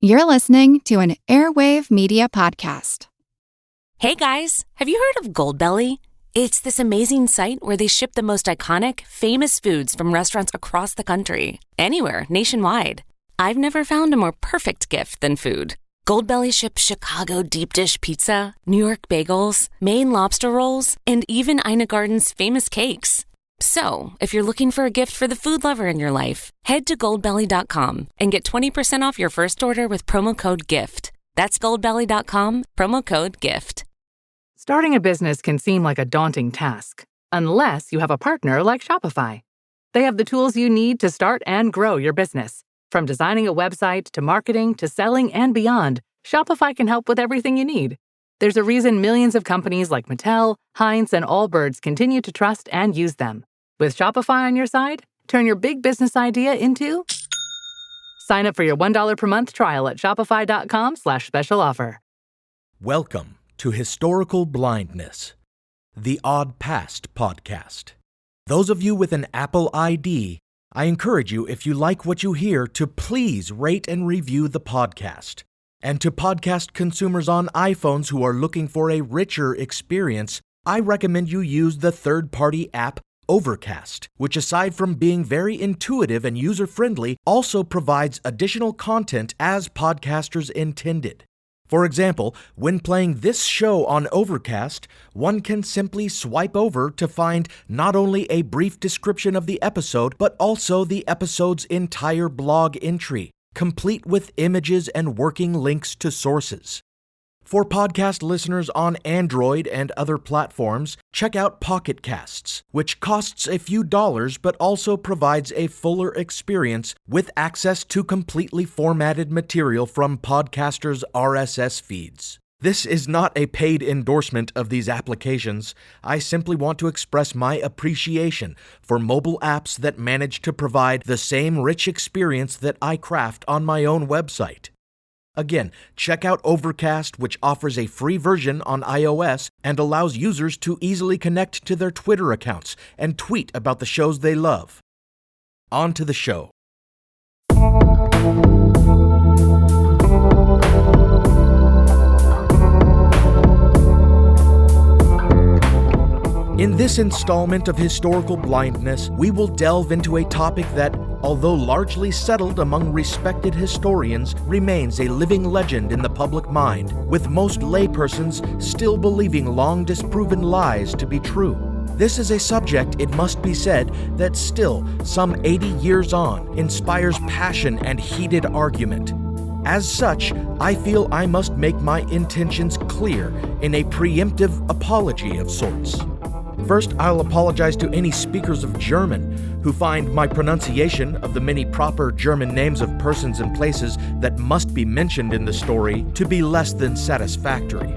You're listening to an Airwave Media Podcast. Hey guys, have you heard of Goldbelly? It's this amazing site where they ship the most iconic, famous foods from restaurants across the country, anywhere, nationwide. I've never found a more perfect gift than food. Goldbelly ships Chicago deep dish pizza, New York bagels, Maine lobster rolls, and even Ina Garden's famous cakes. So, if you're looking for a gift for the food lover in your life, head to goldbelly.com and get 20% off your first order with promo code GIFT. That's goldbelly.com, promo code GIFT. Starting a business can seem like a daunting task, unless you have a partner like Shopify. They have the tools you need to start and grow your business. From designing a website to marketing to selling and beyond, Shopify can help with everything you need. There's a reason millions of companies like Mattel, Heinz, and Allbirds continue to trust and use them. With Shopify on your side, turn your big business idea into... Sign up for your $1 per month trial at shopify.com/special offer. Welcome to Historical Blindness, the Odd Past podcast. Those of you with an Apple ID, I encourage you, if you like what you hear, to please rate and review the podcast. And to podcast consumers on iPhones who are looking for a richer experience, I recommend you use the third-party app Overcast, which aside from being very intuitive and user-friendly, also provides additional content as podcasters intended. For example, when playing this show on Overcast, one can simply swipe over to find not only a brief description of the episode, but also the episode's entire blog entry, complete with images and working links to sources. For podcast listeners on Android and other platforms, check out Pocket Casts, which costs a few dollars but also provides a fuller experience with access to completely formatted material from podcasters' RSS feeds. This is not a paid endorsement of these applications. I simply want to express my appreciation for mobile apps that manage to provide the same rich experience that I craft on my own website. Again, check out Overcast, which offers a free version on iOS and allows users to easily connect to their Twitter accounts and tweet about the shows they love. On to the show. In this installment of Historical Blindness, we will delve into a topic that, although largely settled among respected historians, remains a living legend in the public mind, with most laypersons still believing long disproven lies to be true. This is a subject, it must be said, that still, some 80 years on, inspires passion and heated argument. As such, I feel I must make my intentions clear in a preemptive apology of sorts. First, I'll apologize to any speakers of German who find my pronunciation of the many proper German names of persons and places that must be mentioned in the story to be less than satisfactory.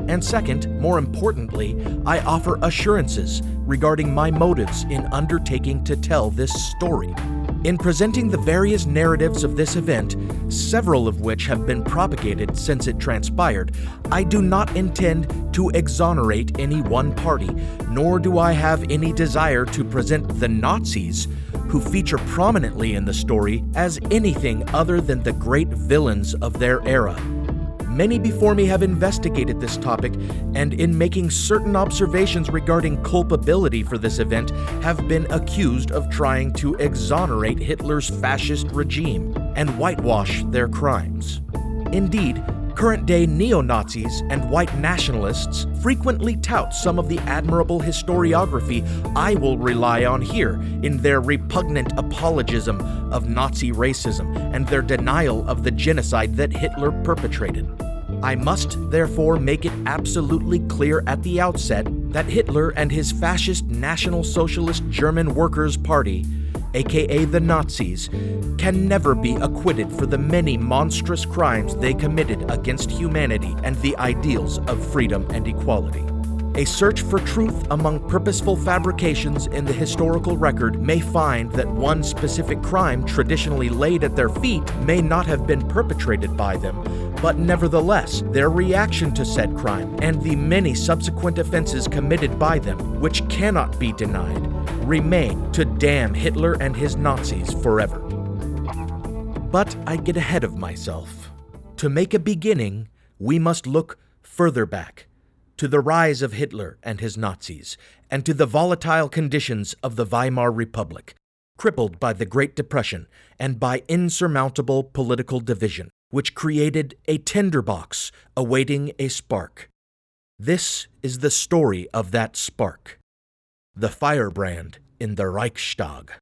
And second, more importantly, I offer assurances regarding my motives in undertaking to tell this story. In presenting the various narratives of this event, several of which have been propagated since it transpired, I do not intend to exonerate any one party, nor do I have any desire to present the Nazis, who feature prominently in the story, as anything other than the great villains of their era. Many before me have investigated this topic, and in making certain observations regarding culpability for this event, have been accused of trying to exonerate Hitler's fascist regime and whitewash their crimes. Indeed, current-day neo-Nazis and white nationalists frequently tout some of the admirable historiography I will rely on here in their repugnant apologism of Nazi racism and their denial of the genocide that Hitler perpetrated. I must, therefore, make it absolutely clear at the outset that Hitler and his fascist National Socialist German Workers' Party, aka the Nazis, can never be acquitted for the many monstrous crimes they committed against humanity and the ideals of freedom and equality. A search for truth among purposeful fabrications in the historical record may find that one specific crime traditionally laid at their feet may not have been perpetrated by them, but nevertheless, their reaction to said crime and the many subsequent offenses committed by them, which cannot be denied, remain to damn Hitler and his Nazis forever. But I get ahead of myself. to make a beginning, we must look further back, to the rise of Hitler and his Nazis, and to the volatile conditions of the Weimar Republic, crippled by the Great Depression and by insurmountable political division, which created a tinderbox awaiting a spark. This is the story of that spark, the Firebrand in the Reichstag.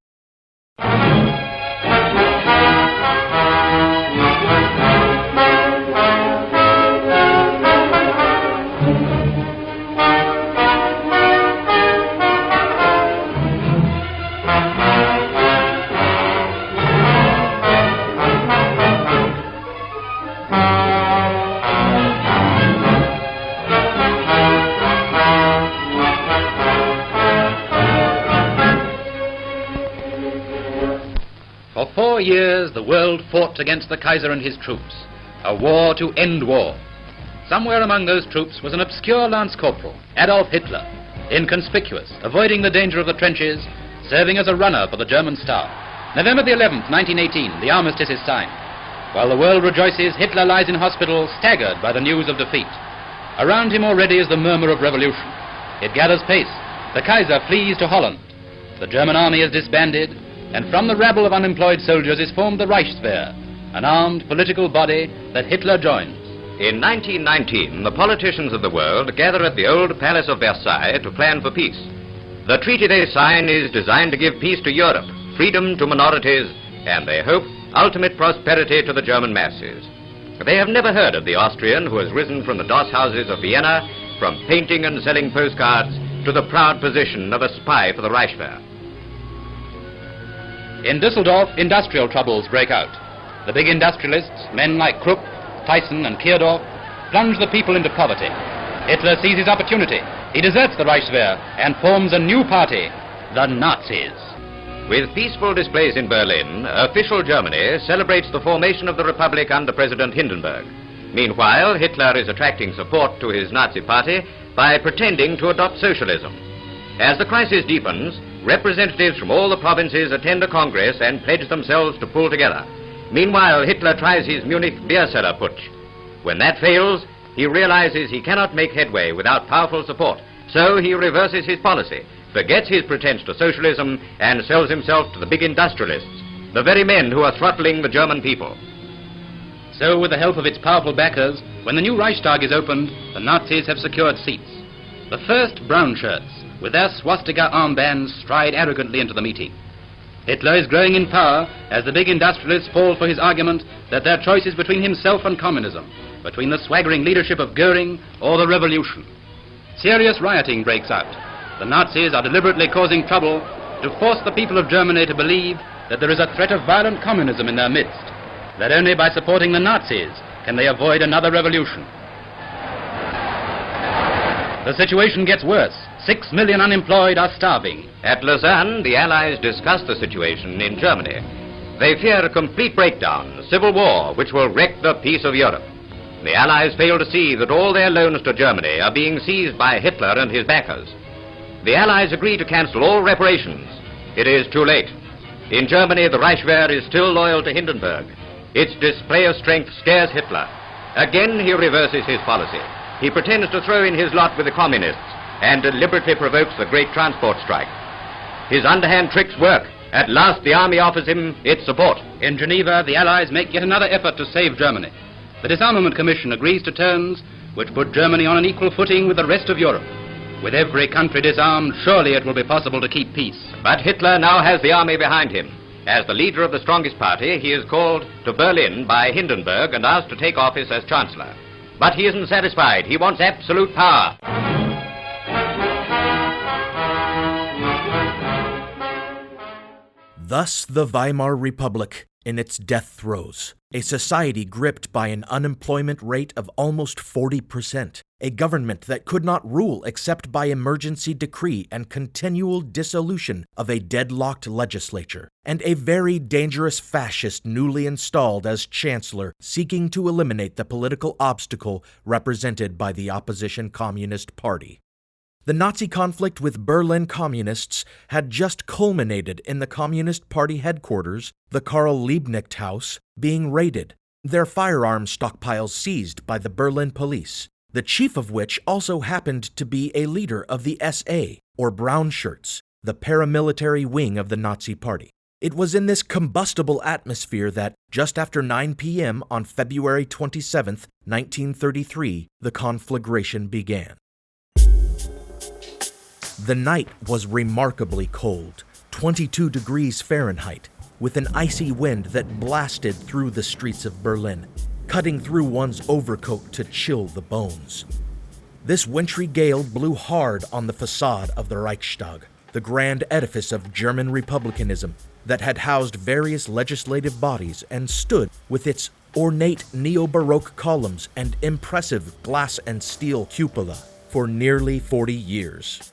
For 4 years, the world fought against the Kaiser and his troops, a war to end war. Somewhere among those troops was an obscure lance corporal, Adolf Hitler, inconspicuous, avoiding the danger of the trenches, serving as a runner for the German staff. November the 11th, 1918, the armistice is signed. While the world rejoices, Hitler lies in hospital, staggered by the news of defeat. Around him already is the murmur of revolution. It gathers pace. The Kaiser flees to Holland. The German army is disbanded, and from the rabble of unemployed soldiers is formed the Reichstag, an armed political body that Hitler joins. In 1919, the politicians of the world gather at the old Palace of Versailles to plan for peace. The treaty they sign is designed to give peace to Europe, freedom to minorities, and, they hope, ultimate prosperity to the German masses. They have never heard of the Austrian who has risen from the doss houses of Vienna, from painting and selling postcards, to the proud position of a spy for the Reichswehr. In Düsseldorf, industrial troubles break out. The big industrialists, men like Krupp, Thyssen and Kierdorf, plunge the people into poverty. Hitler seizes opportunity. He deserts the Reichswehr and forms a new party, the Nazis. With peaceful displays in Berlin, official Germany celebrates the formation of the Republic under President Hindenburg. Meanwhile, Hitler is attracting support to his Nazi party by pretending to adopt socialism. As the crisis deepens, representatives from all the provinces attend a congress and pledge themselves to pull together. Meanwhile, Hitler tries his Munich beer cellar putsch. When that fails, he realizes he cannot make headway without powerful support. So he reverses his policy, forgets his pretense to socialism, and sells himself to the big industrialists, the very men who are throttling the German people. So, with the help of its powerful backers, when the new Reichstag is opened, the Nazis have secured seats. The first brown shirts, with their swastika armbands, stride arrogantly into the meeting. Hitler is growing in power as the big industrialists fall for his argument that their choice is between himself and communism, between the swaggering leadership of Goering or the revolution. Serious rioting breaks out. The Nazis are deliberately causing trouble to force the people of Germany to believe that there is a threat of violent communism in their midst, that only by supporting the Nazis can they avoid another revolution. The situation gets worse. 6 million unemployed are starving. At Lausanne, the Allies discuss the situation in Germany. They fear a complete breakdown, civil war, which will wreck the peace of Europe. The Allies fail to see that all their loans to Germany are being seized by Hitler and his backers. The Allies agree to cancel all reparations. It is too late. In Germany, the Reichswehr is still loyal to Hindenburg. Its display of strength scares Hitler. Again, he reverses his policy. He pretends to throw in his lot with the communists and deliberately provokes the great transport strike. His underhand tricks work. At last, the army offers him its support. In Geneva, the Allies make yet another effort to save Germany. The Disarmament Commission agrees to terms which put Germany on an equal footing with the rest of Europe. With every country disarmed, surely it will be possible to keep peace. But Hitler now has the army behind him. As the leader of the strongest party, he is called to Berlin by Hindenburg and asked to take office as Chancellor. But he isn't satisfied. He wants absolute power. Thus the Weimar Republic in its death throes, a society gripped by an unemployment rate of almost 40%, a government that could not rule except by emergency decree and continual dissolution of a deadlocked legislature, and a very dangerous fascist newly installed as chancellor seeking to eliminate the political obstacle represented by the opposition Communist Party. The Nazi conflict with Berlin communists had just culminated in the Communist Party headquarters, the Karl Liebknecht House, being raided, their firearms stockpiles seized by the Berlin police, the chief of which also happened to be a leader of the SA, or Brown Shirts, the paramilitary wing of the Nazi Party. It was in this combustible atmosphere that, just after 9 p.m. on February 27, 1933, the conflagration began. The night was remarkably cold, 22 degrees Fahrenheit, with an icy wind that blasted through the streets of Berlin, cutting through one's overcoat to chill the bones. This wintry gale blew hard on the facade of the Reichstag, the grand edifice of German republicanism that had housed various legislative bodies and stood with its ornate neo-Baroque columns and impressive glass and steel cupola for nearly 40 years.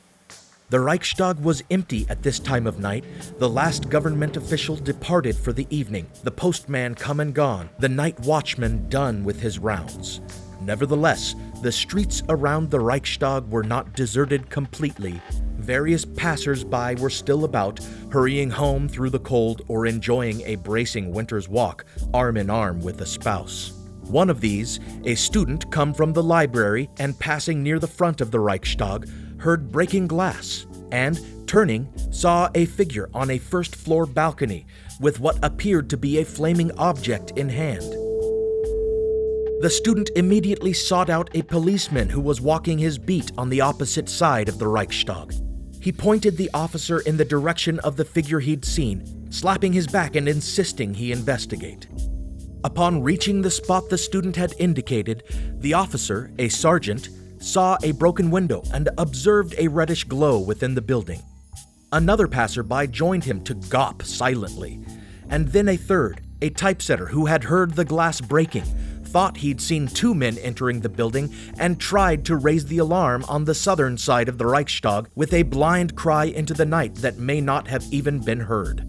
The Reichstag was empty at this time of night. The last government official departed for the evening, the postman come and gone, the night watchman done with his rounds. Nevertheless, the streets around the Reichstag were not deserted completely. Various passers-by were still about, hurrying home through the cold or enjoying a bracing winter's walk, arm in arm with a spouse. One of these, a student come from the library and passing near the front of the Reichstag, heard breaking glass, and, turning, saw a figure on a first-floor balcony with what appeared to be a flaming object in hand. The student immediately sought out a policeman who was walking his beat on the opposite side of the Reichstag. He pointed the officer in the direction of the figure he'd seen, slapping his back and insisting he investigate. Upon reaching the spot the student had indicated, the officer, a sergeant, saw a broken window and observed a reddish glow within the building. Another passerby joined him to gawp silently, and then a third, a typesetter who had heard the glass breaking, thought he'd seen two men entering the building and tried to raise the alarm on the southern side of the Reichstag with a blind cry into the night that may not have even been heard.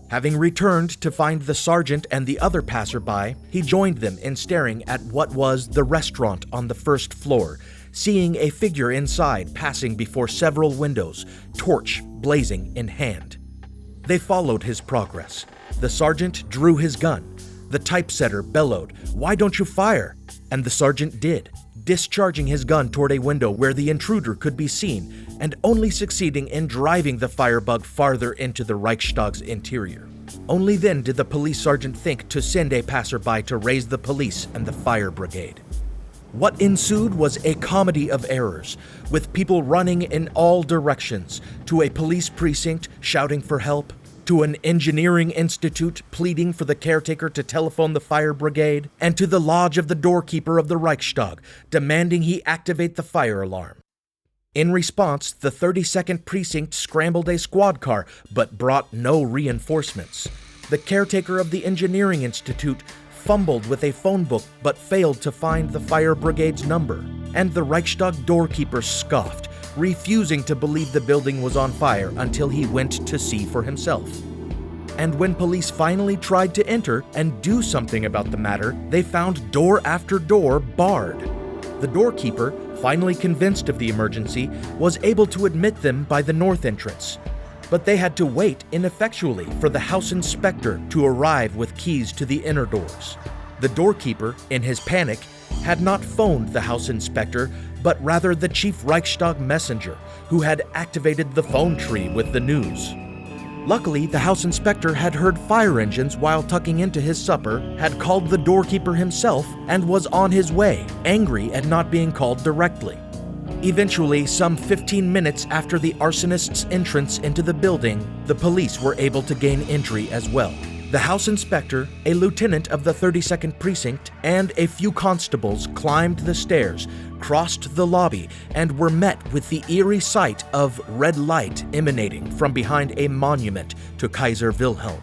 Having returned to find the sergeant and the other passerby, he joined them in staring at what was the restaurant on the first floor, seeing a figure inside passing before several windows, torch blazing in hand. They followed his progress. The sergeant drew his gun. The typesetter bellowed, "Why don't you fire?" And the sergeant did, discharging his gun toward a window where the intruder could be seen, and only succeeding in driving the firebug farther into the Reichstag's interior. Only then did the police sergeant think to send a passerby to raise the police and the fire brigade. What ensued was a comedy of errors, with people running in all directions, to a police precinct shouting for help, to an engineering institute pleading for the caretaker to telephone the fire brigade, and to the lodge of the doorkeeper of the Reichstag, demanding he activate the fire alarm. In response, the 32nd Precinct scrambled a squad car, but brought no reinforcements. The caretaker of the Engineering Institute fumbled with a phone book but failed to find the fire brigade's number, and the Reichstag doorkeeper scoffed, refusing to believe the building was on fire until he went to see for himself. And when police finally tried to enter and do something about the matter, they found door after door barred. The doorkeeper, finally convinced of the emergency, was able to admit them by the north entrance. But they had to wait ineffectually for the house inspector to arrive with keys to the inner doors. The doorkeeper, in his panic, had not phoned the house inspector, but rather the chief Reichstag messenger, who had activated the phone tree with the news. Luckily, the house inspector had heard fire engines while tucking into his supper, had called the doorkeeper himself, and was on his way, angry at not being called directly. Eventually, some 15 minutes after the arsonist's entrance into the building, the police were able to gain entry as well. The house inspector, a lieutenant of the 32nd Precinct, and a few constables climbed the stairs, crossed the lobby, and were met with the eerie sight of red light emanating from behind a monument to Kaiser Wilhelm.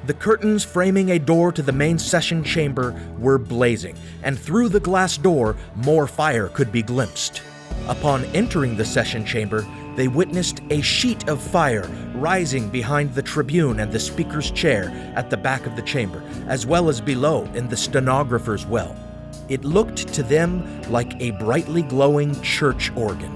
The curtains framing a door to the main session chamber were blazing, and through the glass door, more fire could be glimpsed. Upon entering the session chamber, they witnessed a sheet of fire rising behind the tribune and the speaker's chair at the back of the chamber, as well as below in the stenographer's well. It looked to them like a brightly glowing church organ.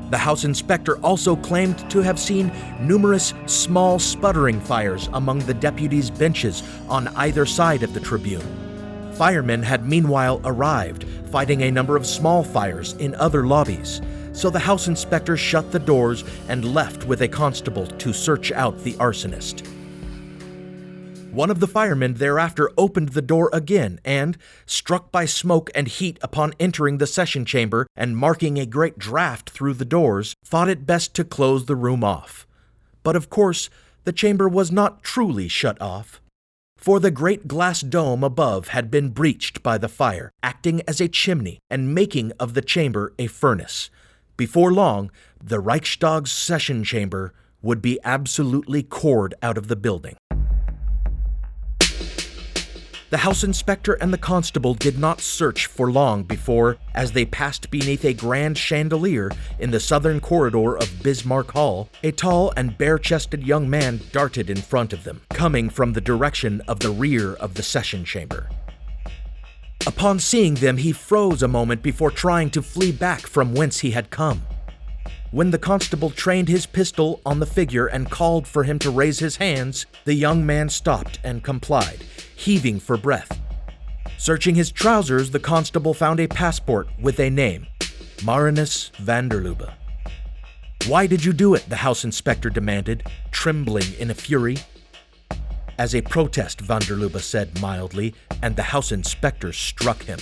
The House inspector also claimed to have seen numerous small sputtering fires among the deputies' benches on either side of the tribune. Firemen had meanwhile arrived, fighting a number of small fires in other lobbies, so the House inspector shut the doors and left with a constable to search out the arsonist. One of the firemen thereafter opened the door again and, struck by smoke and heat upon entering the session chamber and marking a great draft through the doors, thought it best to close the room off. But of course, the chamber was not truly shut off, for the great glass dome above had been breached by the fire, acting as a chimney and making of the chamber a furnace. Before long, the Reichstag's session chamber would be absolutely cored out of the building. The House inspector and the constable did not search for long before, as they passed beneath a grand chandelier in the southern corridor of Bismarck Hall, a tall and bare-chested young man darted in front of them, coming from the direction of the rear of the session chamber. Upon seeing them, he froze a moment before trying to flee back from whence he had come. When the constable trained his pistol on the figure and called for him to raise his hands, the young man stopped and complied, heaving for breath. Searching his trousers, the constable found a passport with a name, Marinus van der Lubbe. "Why did you do it?" the House inspector demanded, trembling in a fury. "As a protest," van der Lubbe said mildly, and the House inspector struck him.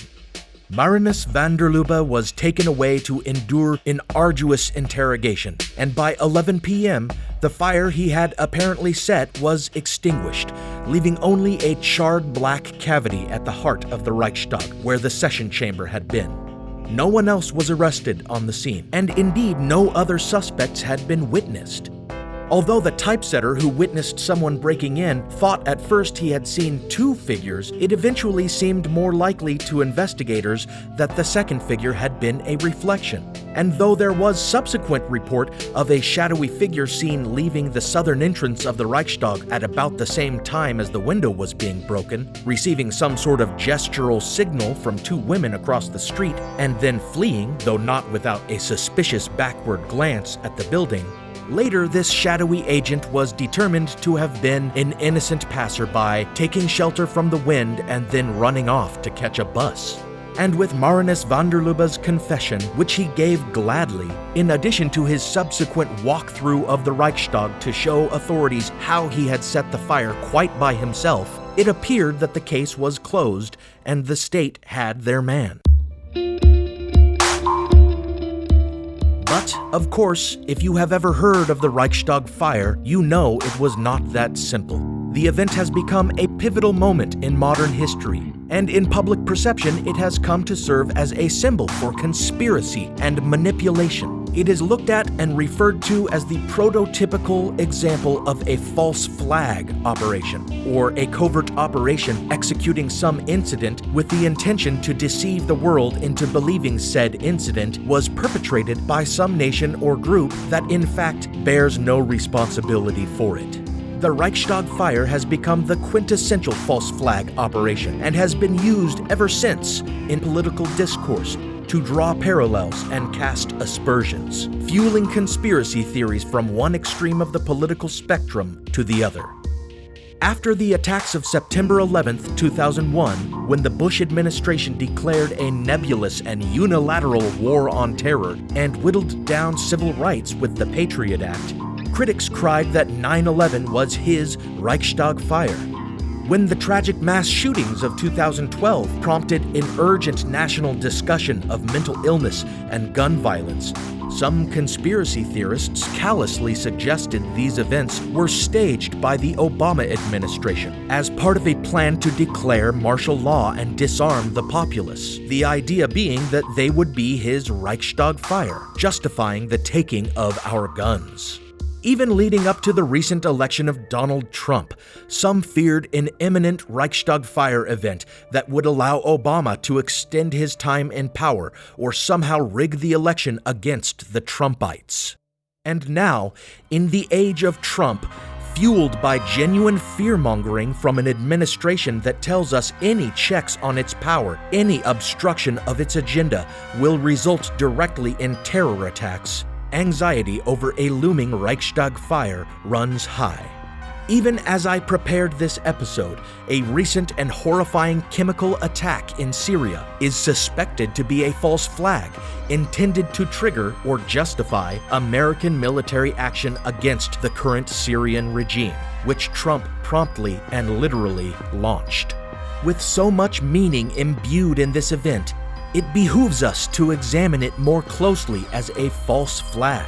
Marinus van der Lubbe was taken away to endure an arduous interrogation, and by 11 p.m., the fire he had apparently set was extinguished, leaving only a charred black cavity at the heart of the Reichstag, where the session chamber had been. No one else was arrested on the scene, and indeed no other suspects had been witnessed. Although the typesetter who witnessed someone breaking in thought at first he had seen two figures, it eventually seemed more likely to investigators that the second figure had been a reflection. And though there was subsequent report of a shadowy figure seen leaving the southern entrance of the Reichstag at about the same time as the window was being broken, receiving some sort of gestural signal from two women across the street, and then fleeing, though not without a suspicious backward glance at the building, later, this shadowy agent was determined to have been an innocent passerby taking shelter from the wind and then running off to catch a bus. And with Marinus van der Lubbe's confession, which he gave gladly, in addition to his subsequent walkthrough of the Reichstag to show authorities how he had set the fire quite by himself, it appeared that the case was closed and the state had their man. But, of course, if you have ever heard of the Reichstag fire, you know it was not that simple. The event has become a pivotal moment in modern history, and in public perception it has come to serve as a symbol for conspiracy and manipulation. It is looked at and referred to as the prototypical example of a false flag operation, or a covert operation executing some incident with the intention to deceive the world into believing said incident was perpetrated by some nation or group that in fact bears no responsibility for it. The Reichstag fire has become the quintessential false flag operation and has been used ever since in political discourse to draw parallels and cast aspersions, fueling conspiracy theories from one extreme of the political spectrum to the other. After the attacks of September 11, 2001, when the Bush administration declared a nebulous and unilateral war on terror and whittled down civil rights with the Patriot Act, critics cried that 9/11 was his Reichstag fire. When the tragic mass shootings of 2012 prompted an urgent national discussion of mental illness and gun violence, some conspiracy theorists callously suggested these events were staged by the Obama administration as part of a plan to declare martial law and disarm the populace, the idea being that they would be his Reichstag fire, justifying the taking of our guns. Even leading up to the recent election of Donald Trump, some feared an imminent Reichstag fire event that would allow Obama to extend his time in power or somehow rig the election against the Trumpites. And now, in the age of Trump, fueled by genuine fear-mongering from an administration that tells us any checks on its power, any obstruction of its agenda will result directly in terror attacks, Anxiety over a looming Reichstag fire runs high. Even as I prepared this episode, a recent and horrifying chemical attack in Syria is suspected to be a false flag intended to trigger or justify American military action against the current Syrian regime, which Trump promptly and literally launched. With so much meaning imbued in this event, it behooves us to examine it more closely as a false flag.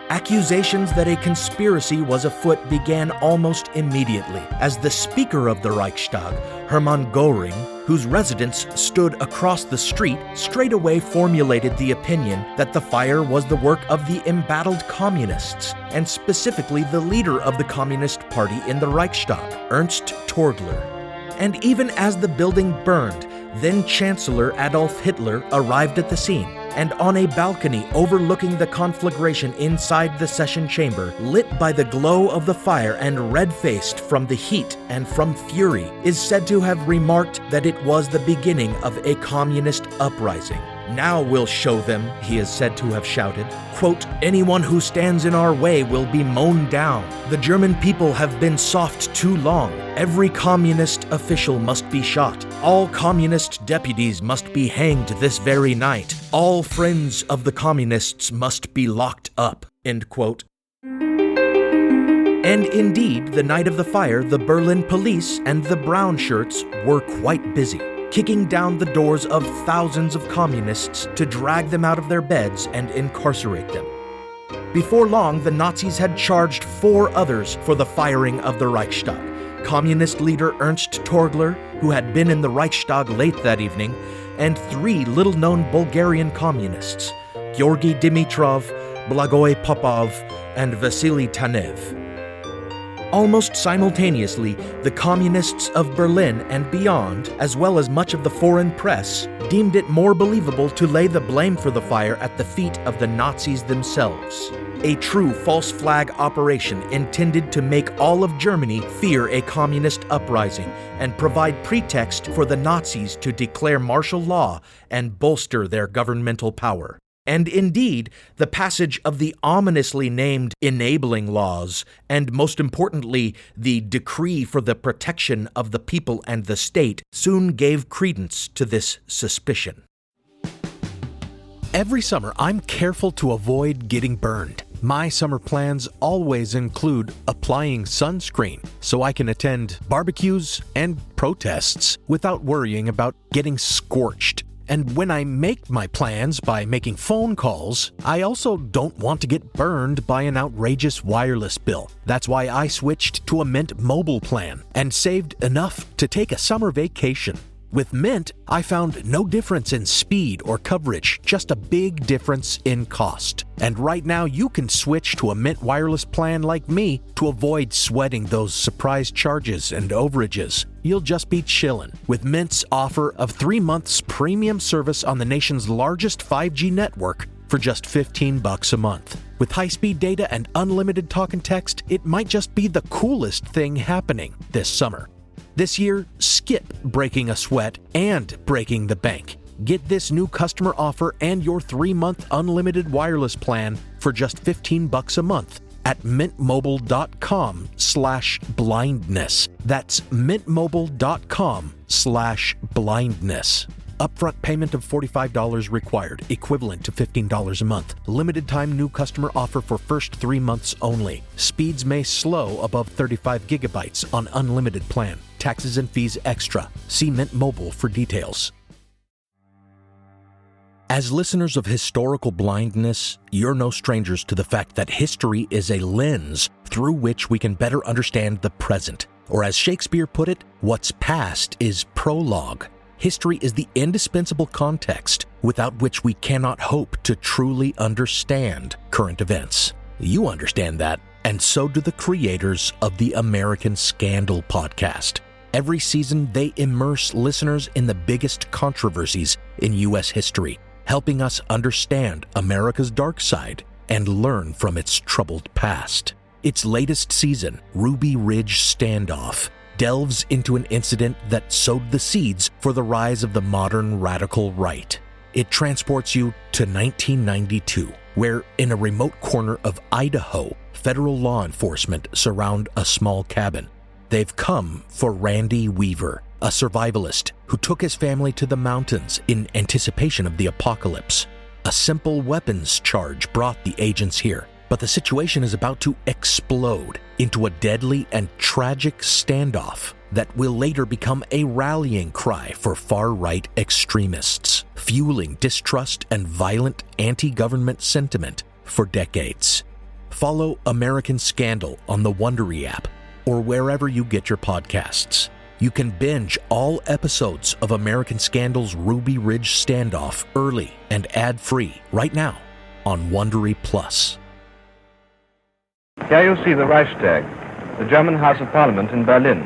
Accusations that a conspiracy was afoot began almost immediately, as the Speaker of the Reichstag, Hermann Göring, whose residence stood across the street, straightaway formulated the opinion that the fire was the work of the embattled communists, and specifically the leader of the Communist Party in the Reichstag, Ernst Torgler. And even as the building burned, then Chancellor Adolf Hitler arrived at the scene, and on a balcony overlooking the conflagration inside the session chamber, lit by the glow of the fire and red-faced from the heat and from fury, is said to have remarked that it was the beginning of a communist uprising. "Now we'll show them," he is said to have shouted. Quote, "Anyone who stands in our way will be mown down. The German people have been soft too long. Every communist official must be shot. All communist deputies must be hanged this very night. All friends of the communists must be locked up." End quote. And indeed, the night of the fire, the Berlin police and the brown shirts were quite busy, kicking down the doors of thousands of communists to drag them out of their beds and incarcerate them. Before long, the Nazis had charged 4 others for the firing of the Reichstag. Communist leader Ernst Torgler, who had been in the Reichstag late that evening, and 3 little-known Bulgarian communists, Georgy Dimitrov, Blagoy Popov, and Vasily Tanev. Almost simultaneously, the communists of Berlin and beyond, as well as much of the foreign press, deemed it more believable to lay the blame for the fire at the feet of the Nazis themselves. A true false flag operation intended to make all of Germany fear a communist uprising and provide pretext for the Nazis to declare martial law and bolster their governmental power. And indeed, the passage of the ominously named enabling laws, and most importantly, the decree for the protection of the people and the state, soon gave credence to this suspicion. Every summer, I'm careful to avoid getting burned. My summer plans always include applying sunscreen so I can attend barbecues and protests without worrying about getting scorched. And when I make my plans by making phone calls, I also don't want to get burned by an outrageous wireless bill. That's why I switched to a Mint Mobile plan and saved enough to take a summer vacation. With Mint, I found no difference in speed or coverage, just a big difference in cost. And right now you can switch to a Mint wireless plan like me to avoid sweating those surprise charges and overages. You'll just be chillin' with Mint's offer of 3 months premium service on the nation's largest 5G network for just $15 a month. With high-speed data and unlimited talk and text, it might just be the coolest thing happening this summer. This year, skip breaking a sweat and breaking the bank. Get this new customer offer and your 3-month unlimited wireless plan for just $15 a month at mintmobile.com/blindness. That's mintmobile.com/blindness. Upfront payment of $45 required, equivalent to $15 a month. Limited time new customer offer for first 3 months only. Speeds may slow above 35 gigabytes on unlimited plan. Taxes and fees extra. See Mint Mobile for details. As listeners of Historical Blindness, you're no strangers to the fact that history is a lens through which we can better understand the present. Or as Shakespeare put it, what's past is prologue. History is the indispensable context without which we cannot hope to truly understand current events. You understand that, and so do the creators of the American Scandal podcast. Every season, they immerse listeners in the biggest controversies in U.S. history, helping us understand America's dark side and learn from its troubled past. Its latest season, Ruby Ridge Standoff, delves into an incident that sowed the seeds for the rise of the modern radical right. it transports you to 1992, where in a remote corner of Idaho, federal law enforcement surround a small cabin. They've come for Randy Weaver, a survivalist who took his family to the mountains in anticipation of the apocalypse. A simple weapons charge brought the agents here, but the situation is about to explode into a deadly and tragic standoff that will later become a rallying cry for far-right extremists, fueling distrust and violent anti-government sentiment for decades. Follow American Scandal on the Wondery app or wherever you get your podcasts. You can binge all episodes of American Scandal's Ruby Ridge Standoff early and ad-free right now on Wondery Plus. Here you see the Reichstag, the German House of Parliament in Berlin,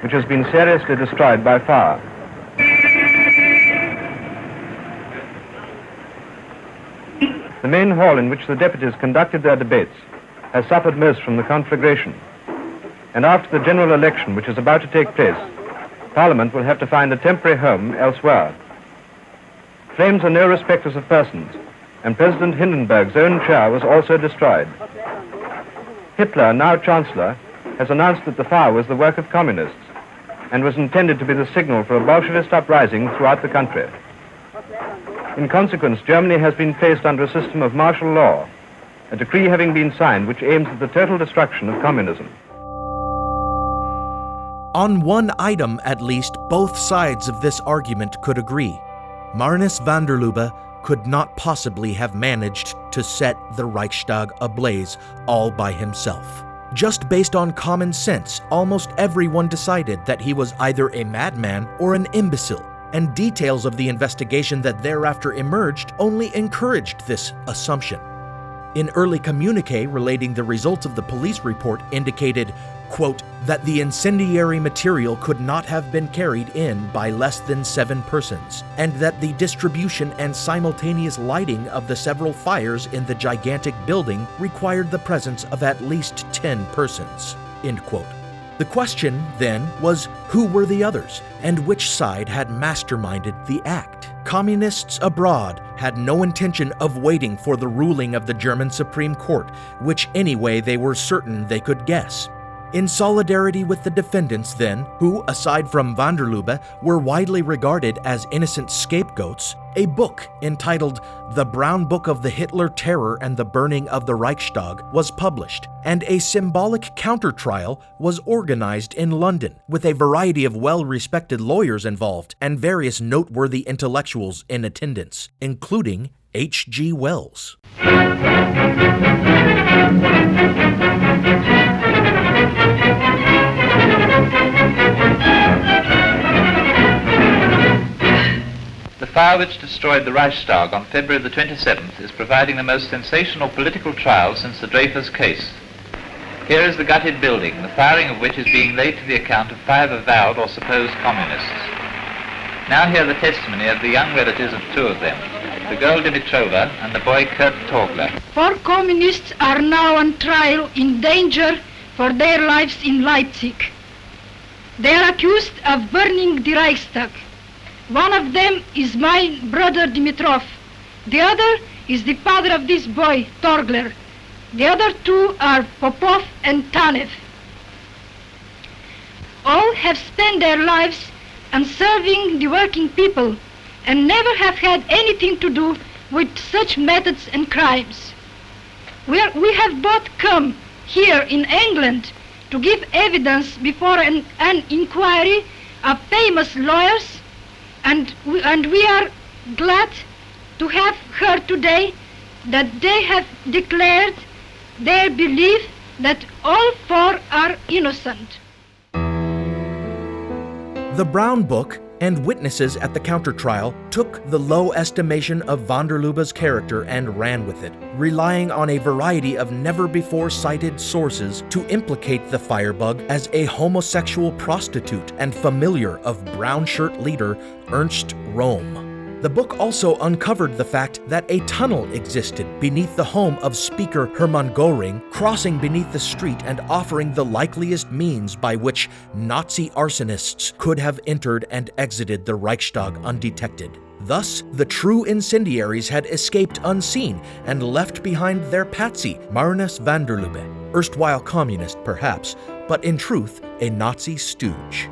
which has been seriously destroyed by fire. The main hall in which the deputies conducted their debates has suffered most from the conflagration. And after the general election which is about to take place, Parliament will have to find a temporary home elsewhere. Flames are no respecters of persons, and President Hindenburg's own chair was also destroyed. Hitler, now Chancellor, has announced that the fire was the work of communists and was intended to be the signal for a Bolshevist uprising throughout the country. In consequence, Germany has been placed under a system of martial law, a decree having been signed which aims at the total destruction of communism. On one item, at least, both sides of this argument could agree. Marinus van der Lubbe could not possibly have managed to set the Reichstag ablaze all by himself. Just based on common sense, almost everyone decided that he was either a madman or an imbecile, and details of the investigation that thereafter emerged only encouraged this assumption. An early communiqué relating the results of the police report indicated, quote, that the incendiary material could not have been carried in by less than 7 persons, and that the distribution and simultaneous lighting of the several fires in the gigantic building required the presence of at least 10 persons, end quote. The question, then, was who were the others, and which side had masterminded the act? Communists abroad had no intention of waiting for the ruling of the German Supreme Court, which anyway they were certain they could guess. In solidarity with the defendants, then, who, aside from van der Lubbe, were widely regarded as innocent scapegoats, a book entitled The Brown Book of the Hitler Terror and the Burning of the Reichstag was published, and a symbolic counter-trial was organized in London, with a variety of well-respected lawyers involved and various noteworthy intellectuals in attendance, including H.G. Wells. The fire which destroyed the Reichstag on February the 27th is providing the most sensational political trial since the Dreyfus case. Here is the gutted building, the firing of which is being laid to the account of 5 avowed or supposed communists. Now hear the testimony of the young relatives of 2 of them, the girl Dimitrova and the boy Kurt Torgler. 4 communists are now on trial in danger for their lives in Leipzig. They are accused of burning the Reichstag. One of them is my brother Dimitrov. The other is the father of this boy, Torgler. The other 2 are Popov and Tanev. All have spent their lives on serving the working people and never have had anything to do with such methods and crimes. We have both come here in England to give evidence before an inquiry of famous lawyers, and we are glad to have heard today that they have declared their belief that all 4 are innocent. The Brown Book and witnesses at the counter-trial took the low estimation of van der Lubbe's character and ran with it, relying on a variety of never-before-cited sources to implicate the firebug as a homosexual prostitute and familiar of brown shirt leader Ernst Röhm. The book also uncovered the fact that a tunnel existed beneath the home of Speaker Hermann Göring, crossing beneath the street and offering the likeliest means by which Nazi arsonists could have entered and exited the Reichstag undetected. Thus, the true incendiaries had escaped unseen and left behind their patsy, Marinus van der Lubbe, erstwhile communist perhaps, but in truth a Nazi stooge.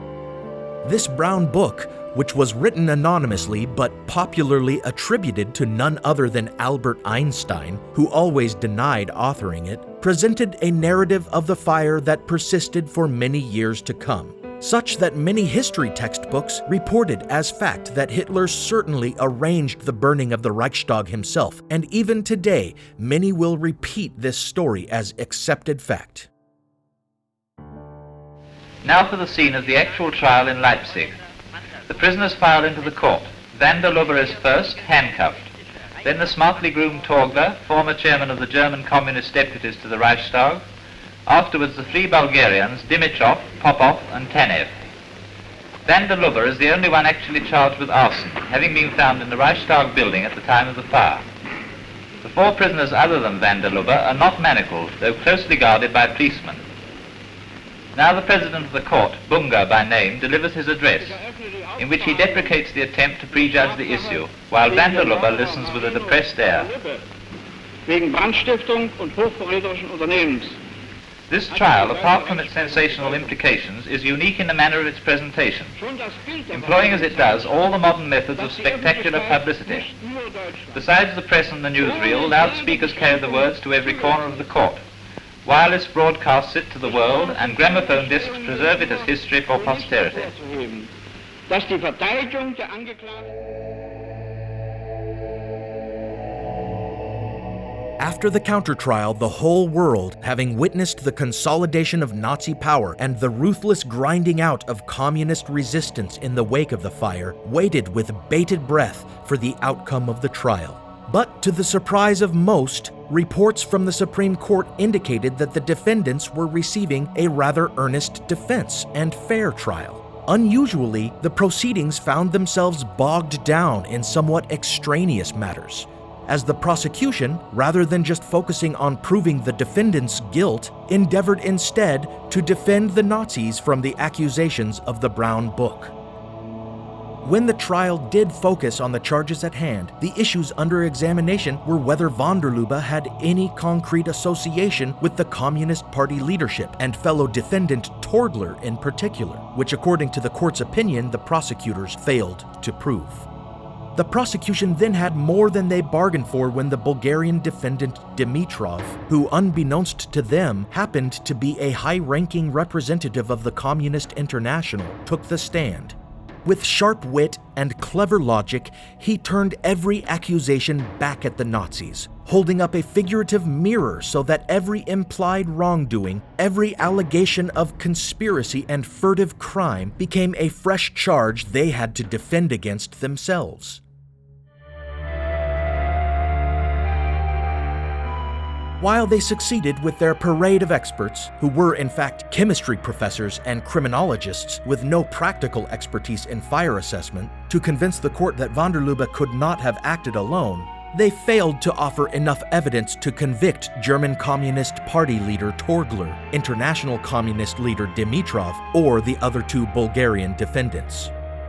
This brown book, which was written anonymously but popularly attributed to none other than Albert Einstein, who always denied authoring it, presented a narrative of the fire that persisted for many years to come, such that many history textbooks reported as fact that Hitler certainly arranged the burning of the Reichstag himself, and even today many will repeat this story as accepted fact. Now for the scene of the actual trial in Leipzig. The prisoners filed into the court. Van der Lubbe is first handcuffed. Then the smartly groomed Torgler, former chairman of the German communist deputies to the Reichstag. Afterwards the three Bulgarians, Dimitrov, Popov and Tanev. Van der Lubbe is the only one actually charged with arson, having been found in the Reichstag building at the time of the fire. The four prisoners other than Van der Lubbe are not manacled, though closely guarded by policemen. Now the president of the court, Bunga by name, delivers his address, in which he deprecates the attempt to prejudge the issue, while Van der Lubbe listens with a depressed air. Wegen Brandstiftung und hochverräterischen Unternehmens. This trial, apart from its sensational implications, is unique in the manner of its presentation, employing as it does all the modern methods of spectacular publicity. Besides the press and the newsreel, loudspeakers carry the words to every corner of the court. Wireless broadcasts it to the world, and gramophone discs preserve it as history for posterity. Dass die Verteidigung der Angeklagten. After the counter-trial, the whole world, having witnessed the consolidation of Nazi power and the ruthless grinding out of communist resistance in the wake of the fire, waited with bated breath for the outcome of the trial. But to the surprise of most, reports from the Supreme Court indicated that the defendants were receiving a rather earnest defense and fair trial. Unusually, the proceedings found themselves bogged down in somewhat extraneous matters, as the prosecution, rather than just focusing on proving the defendants' guilt, endeavored instead to defend the Nazis from the accusations of the Brown Book. When the trial did focus on the charges at hand, the issues under examination were whether van der Lubbe had any concrete association with the Communist Party leadership and fellow defendant Torgler in particular, which according to the court's opinion the prosecutors failed to prove. The prosecution then had more than they bargained for when the Bulgarian defendant Dimitrov, who unbeknownst to them happened to be a high-ranking representative of the Communist International, took the stand. With sharp wit and clever logic, he turned every accusation back at the Nazis, holding up a figurative mirror so that every implied wrongdoing, every allegation of conspiracy and furtive crime became a fresh charge they had to defend against themselves. While they succeeded with their parade of experts, who were in fact chemistry professors and criminologists with no practical expertise in fire assessment, to convince the court that van der Lubbe could not have acted alone, they failed to offer enough evidence to convict German Communist Party leader Torgler, International Communist leader Dimitrov, or the other two Bulgarian defendants.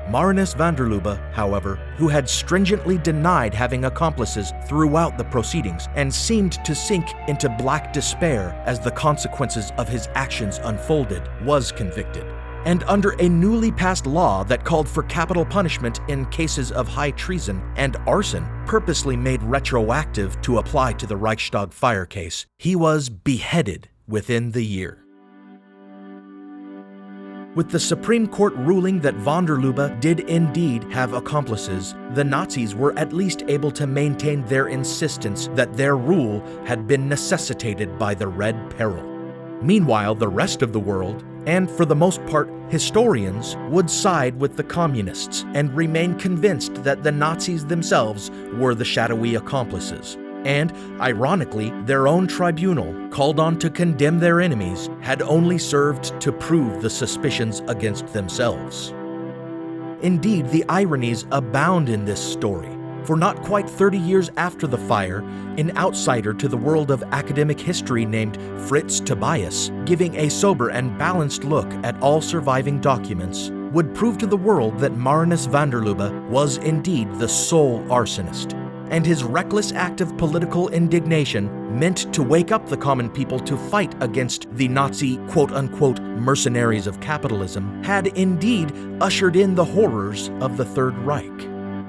Marinus van der Lubbe, however, who had stringently denied having accomplices throughout the proceedings and seemed to sink into black despair as the consequences of his actions unfolded, was convicted. And under a newly passed law that called for capital punishment in cases of high treason and arson, purposely made retroactive to apply to the Reichstag fire case, he was beheaded within the year. With the Supreme Court ruling that van der Lubbe did indeed have accomplices, the Nazis were at least able to maintain their insistence that their rule had been necessitated by the Red Peril. Meanwhile, the rest of the world, and for the most part historians, would side with the communists and remain convinced that the Nazis themselves were the shadowy accomplices. And, ironically, their own tribunal, called on to condemn their enemies, had only served to prove the suspicions against themselves. Indeed, the ironies abound in this story, for not quite 30 years after the fire, an outsider to the world of academic history named Fritz Tobias, giving a sober and balanced look at all surviving documents, would prove to the world that Marinus van der Lubbe was indeed the sole arsonist, and his reckless act of political indignation meant to wake up the common people to fight against the Nazi quote-unquote mercenaries of capitalism had indeed ushered in the horrors of the Third Reich.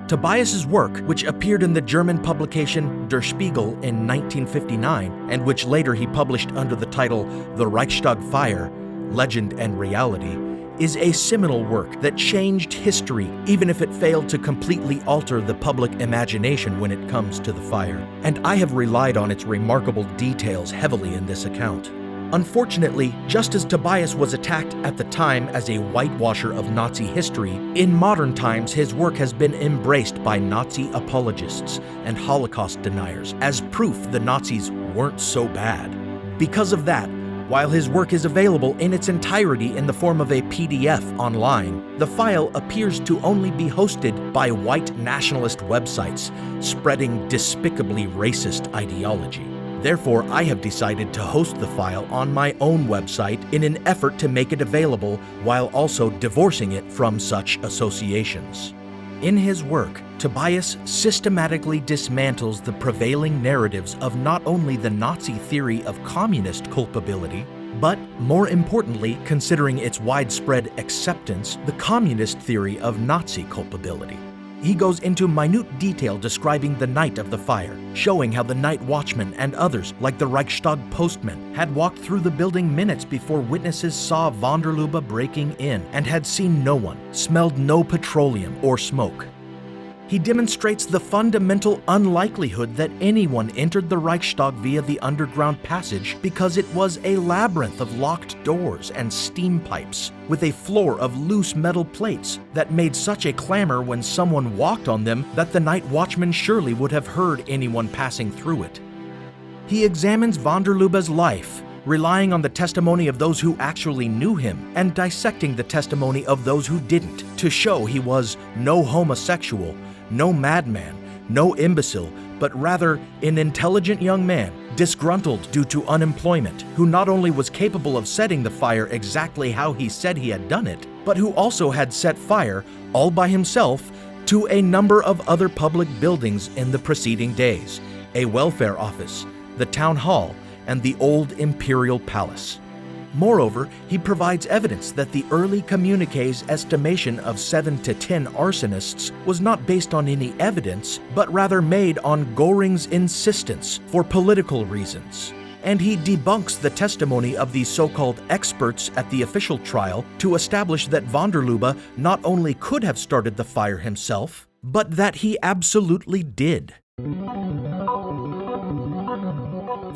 Tobias's work, which appeared in the German publication Der Spiegel in 1959, and which later he published under the title The Reichstag Fire, Legend and Reality, is a seminal work that changed history, even if it failed to completely alter the public imagination when it comes to the fire. And I have relied on its remarkable details heavily in this account. Unfortunately, just as Tobias was attacked at the time as a whitewasher of Nazi history, in modern times his work has been embraced by Nazi apologists and Holocaust deniers as proof the Nazis weren't so bad. Because of that, while his work is available in its entirety in the form of a PDF online, the file appears to only be hosted by white nationalist websites spreading despicably racist ideology. Therefore, I have decided to host the file on my own website in an effort to make it available while also divorcing it from such associations. In his work, Tobias systematically dismantles the prevailing narratives of not only the Nazi theory of communist culpability, but, more importantly, considering its widespread acceptance, the communist theory of Nazi culpability. He goes into minute detail describing the night of the fire, showing how the night watchman and others, like the Reichstag postman, had walked through the building minutes before witnesses saw van der Lubbe breaking in and had seen no one, smelled no petroleum or smoke. He demonstrates the fundamental unlikelihood that anyone entered the Reichstag via the underground passage because it was a labyrinth of locked doors and steam pipes, with a floor of loose metal plates that made such a clamor when someone walked on them that the night watchman surely would have heard anyone passing through it. He examines van der Lubbe's life, relying on the testimony of those who actually knew him and dissecting the testimony of those who didn't to show he was no homosexual, no madman, no imbecile, but rather an intelligent young man, disgruntled due to unemployment, who not only was capable of setting the fire exactly how he said he had done it, but who also had set fire, all by himself, to a number of other public buildings in the preceding days, a welfare office, the town hall, and the old imperial palace. Moreover, he provides evidence that the early communiqué's estimation of 7 to 10 arsonists was not based on any evidence, but rather made on Göring's insistence for political reasons. And he debunks the testimony of the so-called experts at the official trial to establish that van der Lubbe not only could have started the fire himself, but that he absolutely did.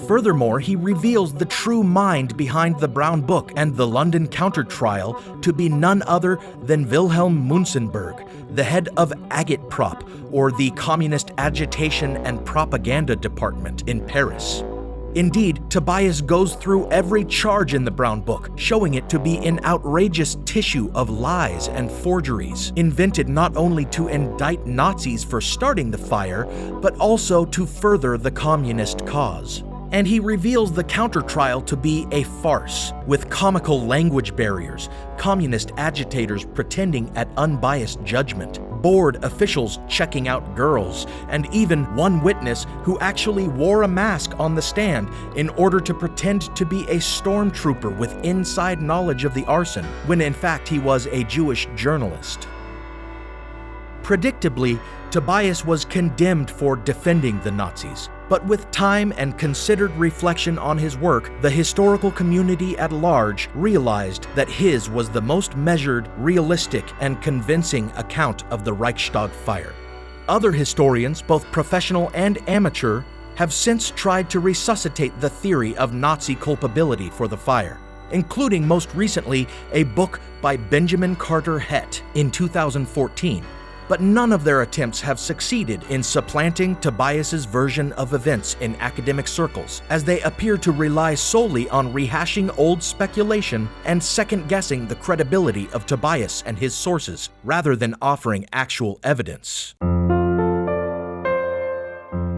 Furthermore, he reveals the true mind behind the Brown Book and the London counter-trial to be none other than Wilhelm Münzenberg, the head of Agitprop, or the Communist Agitation and Propaganda Department in Paris. Indeed, Tobias goes through every charge in the Brown Book, showing it to be an outrageous tissue of lies and forgeries, invented not only to indict Nazis for starting the fire, but also to further the communist cause. And he reveals the counter-trial to be a farce, with comical language barriers, communist agitators pretending at unbiased judgment, bored officials checking out girls, and even one witness who actually wore a mask on the stand in order to pretend to be a stormtrooper with inside knowledge of the arson, when in fact he was a Jewish journalist. Predictably, Tobias was condemned for defending the Nazis, but with time and considered reflection on his work, the historical community at large realized that his was the most measured, realistic, and convincing account of the Reichstag fire. Other historians, both professional and amateur, have since tried to resuscitate the theory of Nazi culpability for the fire, including most recently a book by Benjamin Carter Hett in 2014. But none of their attempts have succeeded in supplanting Tobias's version of events in academic circles, as they appear to rely solely on rehashing old speculation and second-guessing the credibility of Tobias and his sources, rather than offering actual evidence.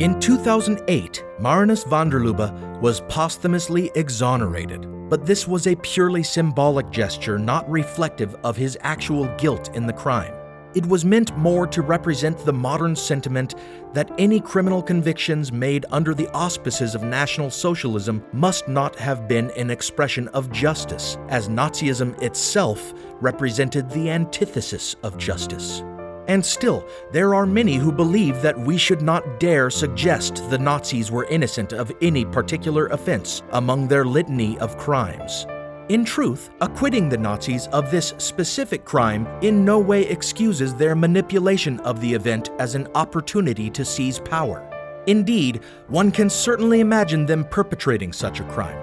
In 2008, Marinus van der Lubbe was posthumously exonerated, but this was a purely symbolic gesture not reflective of his actual guilt in the crime. It was meant more to represent the modern sentiment that any criminal convictions made under the auspices of National Socialism must not have been an expression of justice, as Nazism itself represented the antithesis of justice. And still, there are many who believe that we should not dare suggest the Nazis were innocent of any particular offense among their litany of crimes. In truth, acquitting the Nazis of this specific crime in no way excuses their manipulation of the event as an opportunity to seize power. Indeed, one can certainly imagine them perpetrating such a crime.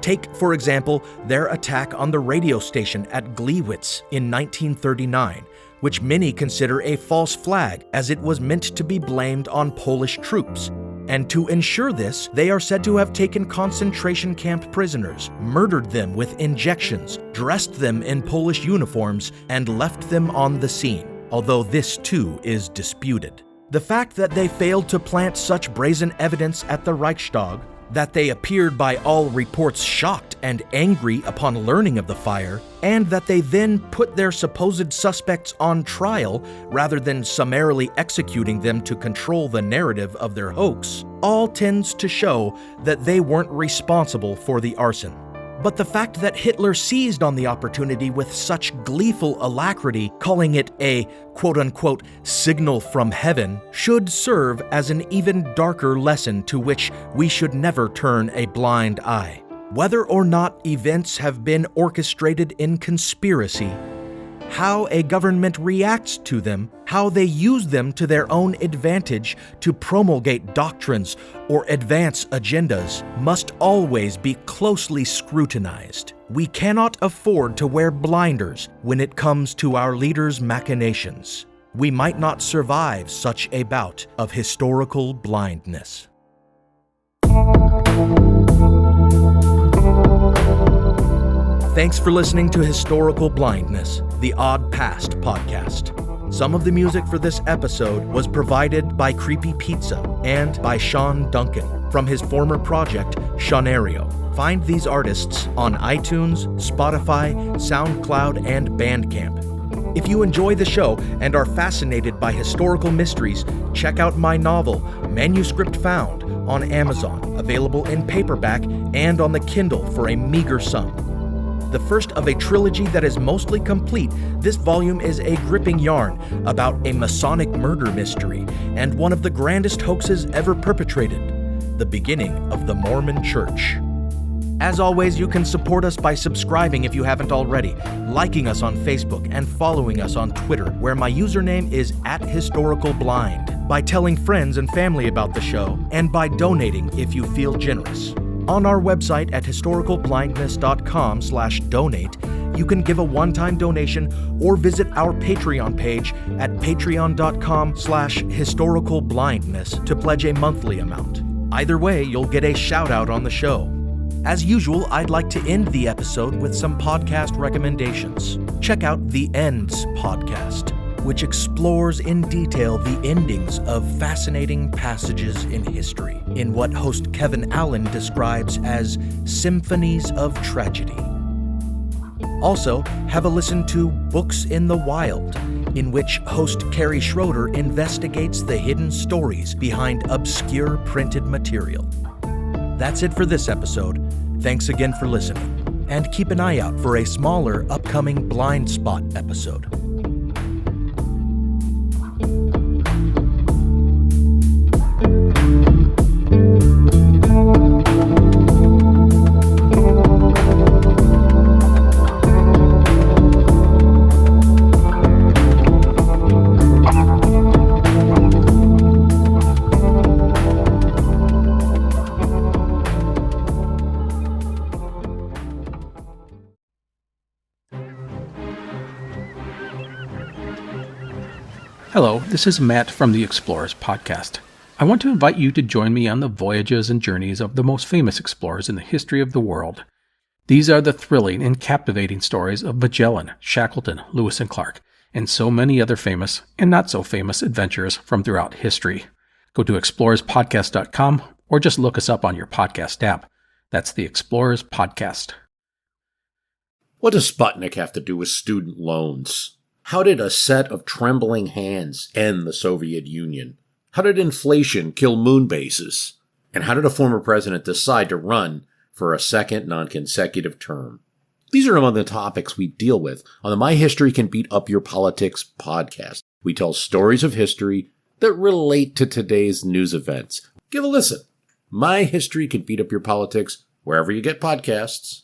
Take, for example, their attack on the radio station at Gliwice in 1939, which many consider a false flag as it was meant to be blamed on Polish troops. And to ensure this, they are said to have taken concentration camp prisoners, murdered them with injections, dressed them in Polish uniforms, and left them on the scene, although this too is disputed. The fact that they failed to plant such brazen evidence at the Reichstag, that they appeared by all reports shocked and angry upon learning of the fire, and that they then put their supposed suspects on trial rather than summarily executing them to control the narrative of their hoax, all tends to show that they weren't responsible for the arson. But the fact that Hitler seized on the opportunity with such gleeful alacrity, calling it a quote-unquote signal from heaven, should serve as an even darker lesson to which we should never turn a blind eye. Whether or not events have been orchestrated in conspiracy, how a government reacts to them, how they use them to their own advantage to promulgate doctrines or advance agendas, must always be closely scrutinized. We cannot afford to wear blinders when it comes to our leaders' machinations. We might not survive such a bout of historical blindness. Thanks for listening to Historical Blindness, the Odd Past podcast. Some of the music for this episode was provided by Creepy Pizza and by Sean Duncan from his former project, Shaunario. Find these artists on iTunes, Spotify, SoundCloud, and Bandcamp. If you enjoy the show and are fascinated by historical mysteries, check out my novel, Manuscript Found, on Amazon, available in paperback and on the Kindle for a meager sum. The first of a trilogy that is mostly complete, this volume is a gripping yarn about a Masonic murder mystery and one of the grandest hoaxes ever perpetrated, the beginning of the Mormon Church. As always, you can support us by subscribing if you haven't already, liking us on Facebook, and following us on Twitter, where my username is @HistoricalBlind, by telling friends and family about the show, and by donating if you feel generous. On our website at historicalblindness.com/donate, you can give a one-time donation or visit our Patreon page at patreon.com/historicalblindness to pledge a monthly amount. Either way, you'll get a shout-out on the show. As usual, I'd like to end the episode with some podcast recommendations. Check out The Ends podcast, which explores in detail the endings of fascinating passages in history, in what host Kevin Allen describes as symphonies of tragedy. Also, have a listen to Books in the Wild, in which host Carrie Schroeder investigates the hidden stories behind obscure printed material. That's it for this episode. Thanks again for listening, and keep an eye out for a smaller upcoming Blind Spot episode. Hello, this is Matt from the Explorers Podcast. I want to invite you to join me on the voyages and journeys of the most famous explorers in the history of the world. These are the thrilling and captivating stories of Magellan, Shackleton, Lewis and Clark, and so many other famous and not so famous adventurers from throughout history. Go to explorerspodcast.com or just look us up on your podcast app. That's the Explorers Podcast. What does Sputnik have to do with student loans? How did a set of trembling hands end the Soviet Union? How did inflation kill moon bases? And how did a former president decide to run for a second non-consecutive term? These are among the topics we deal with on the My History Can Beat Up Your Politics podcast. We tell stories of history that relate to today's news events. Give a listen. My History Can Beat Up Your Politics wherever you get podcasts.